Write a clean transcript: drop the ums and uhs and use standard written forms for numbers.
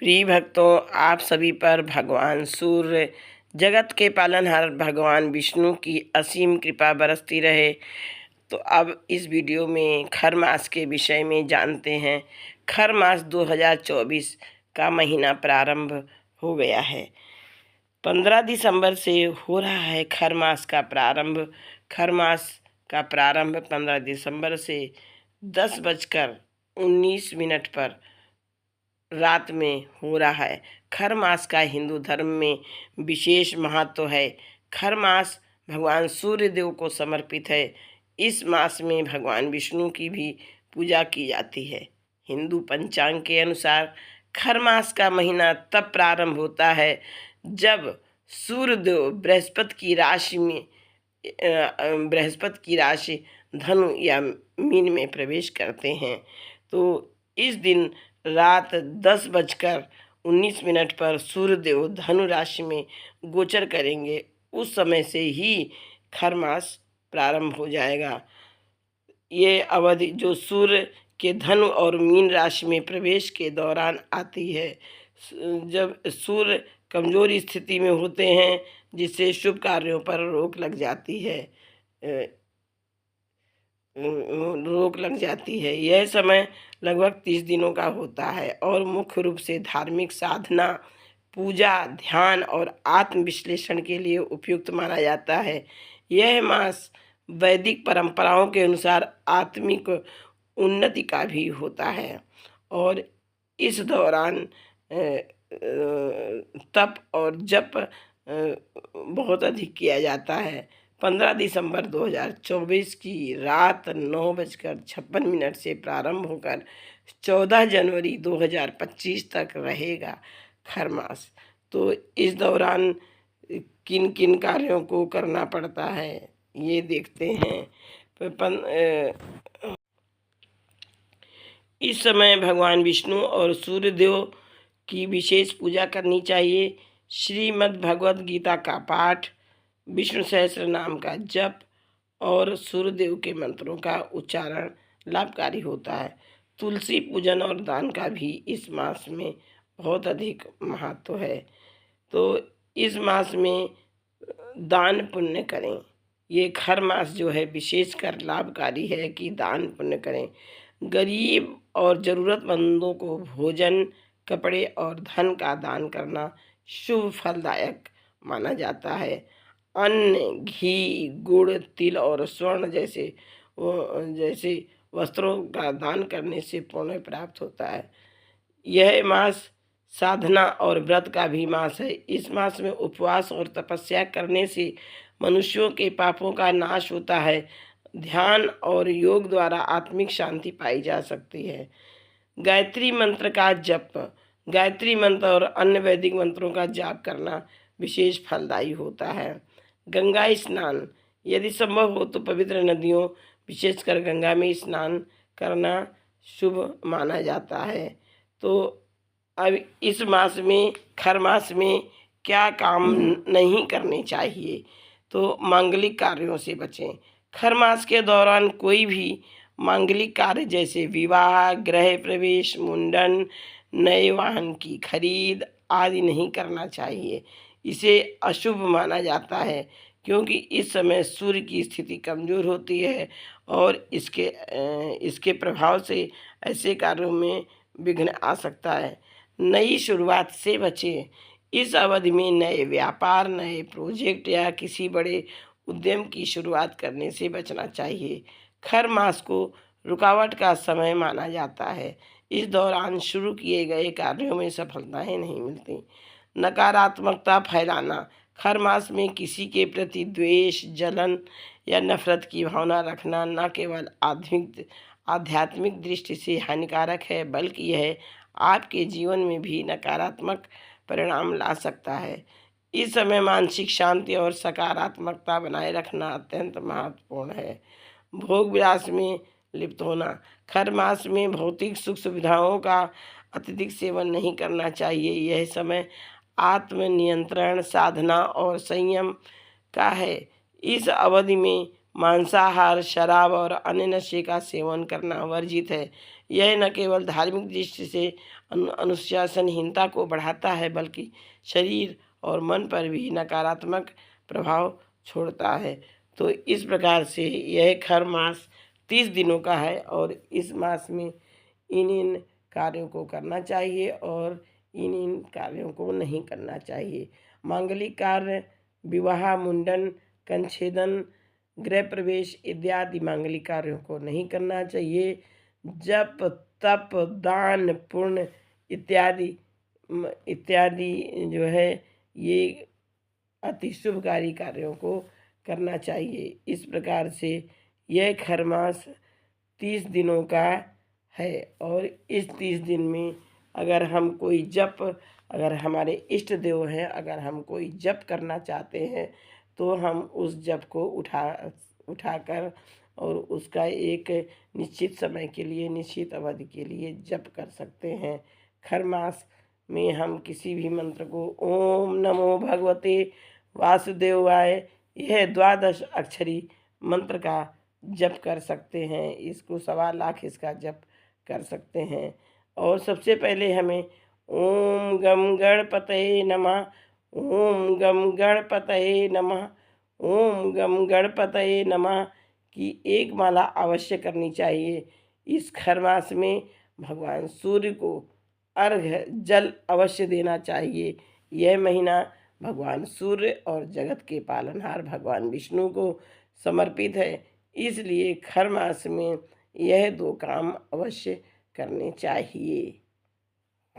प्रिय भक्तों, आप सभी पर भगवान सूर्य जगत के पालनहार भगवान विष्णु की असीम कृपा बरसती रहे। तो अब इस वीडियो में खर मास के विषय में जानते हैं। खर मास 2024 का महीना प्रारंभ हो गया है। 15 दिसंबर से हो रहा है खर मास का प्रारंभ। खर मास का प्रारंभ 15 दिसंबर से 10:19 पर रात में हो रहा है। खर मास का हिंदू धर्म में विशेष महत्व है। खर मास भगवान सूर्य देव को समर्पित है। इस मास में भगवान विष्णु की भी पूजा की जाती है। हिंदू पंचांग के अनुसार खर मास का महीना तब प्रारंभ होता है जब सूर्य देव बृहस्पति की राशि धनु या मीन में प्रवेश करते हैं। तो इस दिन रात 10:19 पर सूर्यदेव धनु राशि में गोचर करेंगे। उस समय से ही खर मास प्रारंभ हो जाएगा। ये अवधि जो सूर्य के धनु और मीन राशि में प्रवेश के दौरान आती है, जब सूर्य कमजोर स्थिति में होते हैं, जिससे शुभ कार्यों पर रोक लग जाती है। यह समय लगभग 30 दिनों का होता है और मुख्य रूप से धार्मिक साधना, पूजा, ध्यान और आत्म विश्लेषण के लिए उपयुक्त माना जाता है। यह मास वैदिक परंपराओं के अनुसार आत्मिक उन्नति का भी होता है और इस दौरान तप और जप बहुत अधिक किया जाता है। 15 दिसंबर 2024 की रात 9:56 से प्रारंभ होकर 14 जनवरी 2025 तक रहेगा खर मास। तो इस दौरान किन किन कार्यों को करना पड़ता है, ये देखते हैं। इस समय भगवान विष्णु और सूर्यदेव की विशेष पूजा करनी चाहिए। श्रीमद् भगवद गीता का पाठ, विष्णु सहस्त्र नाम का जप और सूर्यदेव के मंत्रों का उच्चारण लाभकारी होता है। तुलसी पूजन और दान का भी इस मास में बहुत अधिक महत्व है। तो इस मास में दान पुण्य करें। ये खर मास जो है विशेषकर लाभकारी है कि दान पुण्य करें। गरीब और ज़रूरतमंदों को भोजन, कपड़े और धन का दान करना शुभ फलदायक माना जाता है। अन्न, घी, गुड़, तिल और स्वर्ण जैसे वस्त्रों का दान करने से पुण्य प्राप्त होता है। यह मास साधना और व्रत का भी मास है। इस मास में उपवास और तपस्या करने से मनुष्यों के पापों का नाश होता है। ध्यान और योग द्वारा आत्मिक शांति पाई जा सकती है। गायत्री मंत्र का जप, गायत्री मंत्र और अन्य वैदिक मंत्रों का जाप करना विशेष फलदायी होता है। गंगा स्नान, यदि संभव हो तो पवित्र नदियों, विशेषकर गंगा में स्नान करना शुभ माना जाता है। तो अब इस मास में, खर मास में क्या काम नहीं करने चाहिए, तो मांगलिक कार्यों से बचें। खर मास के दौरान कोई भी मांगलिक कार्य जैसे विवाह, गृह प्रवेश, मुंडन, नए वाहन की खरीद आदि नहीं करना चाहिए। इसे अशुभ माना जाता है क्योंकि इस समय सूर्य की स्थिति कमज़ोर होती है और इसके प्रभाव से ऐसे कार्यों में विघ्न आ सकता है। नई शुरुआत से बचें। इस अवधि में नए व्यापार, नए प्रोजेक्ट या किसी बड़े उद्यम की शुरुआत करने से बचना चाहिए। खर मास को रुकावट का समय माना जाता है। इस दौरान शुरू किए गए कार्यों में सफलताएं नहीं मिलती। नकारात्मकता फैलाना, खर मास में किसी के प्रति द्वेष, जलन या नफरत की भावना रखना न केवल आध्यात्मिक दृष्टि से हानिकारक है, बल्कि यह आपके जीवन में भी नकारात्मक परिणाम ला सकता है। इस समय मानसिक शांति और सकारात्मकता बनाए रखना अत्यंत महत्वपूर्ण है। भोग विलास में लिप्त होना, खर मास में भौतिक सुख सुविधाओं का अत्यधिक सेवन नहीं करना चाहिए। यह समय आत्मनियंत्रण, साधना और संयम का है। इस अवधि में मांसाहार, शराब और अन्य नशे का सेवन करना वर्जित है। यह न केवल धार्मिक दृष्टि से अनुशासनहीनता को बढ़ाता है, बल्कि शरीर और मन पर भी नकारात्मक प्रभाव छोड़ता है। तो इस प्रकार से यह खर मास 30 दिनों का है और इस मास में इन कार्यों को करना चाहिए और इन कार्यों को नहीं करना चाहिए। मांगलिक कार्य विवाह, मुंडन, कंछेदन, गृह प्रवेश इत्यादि मांगलिक कार्यों को नहीं करना चाहिए। जप, तप, दान, पुण्य इत्यादि इत्यादि जो है ये अति शुभकारी कार्यों को करना चाहिए। इस प्रकार से यह खरमास 30 दिनों का है और इस 30 दिन में अगर हम कोई जप, अगर हमारे इष्ट देव हैं, अगर हम कोई जप करना चाहते हैं तो हम उस जप को उठाकर और उसका एक निश्चित समय के लिए, निश्चित अवधि के लिए जप कर सकते हैं। खरमास में हम किसी भी मंत्र को ओम नमो भगवते वासुदेवाय, यह 12 अक्षरी मंत्र का जप कर सकते हैं। इसको 1.25 लाख इसका जप कर सकते हैं। और सबसे पहले हमें ओम गम गणपतये नमः, ओम गम गणपतये नमः, ओम गम गणपतये नमः की एक माला अवश्य करनी चाहिए। इस खरमास में भगवान सूर्य को अर्घ्य जल अवश्य देना चाहिए। यह महीना भगवान सूर्य और जगत के पालनहार भगवान विष्णु को समर्पित है, इसलिए खरमास में यह 2 काम अवश्य करने चाहिए।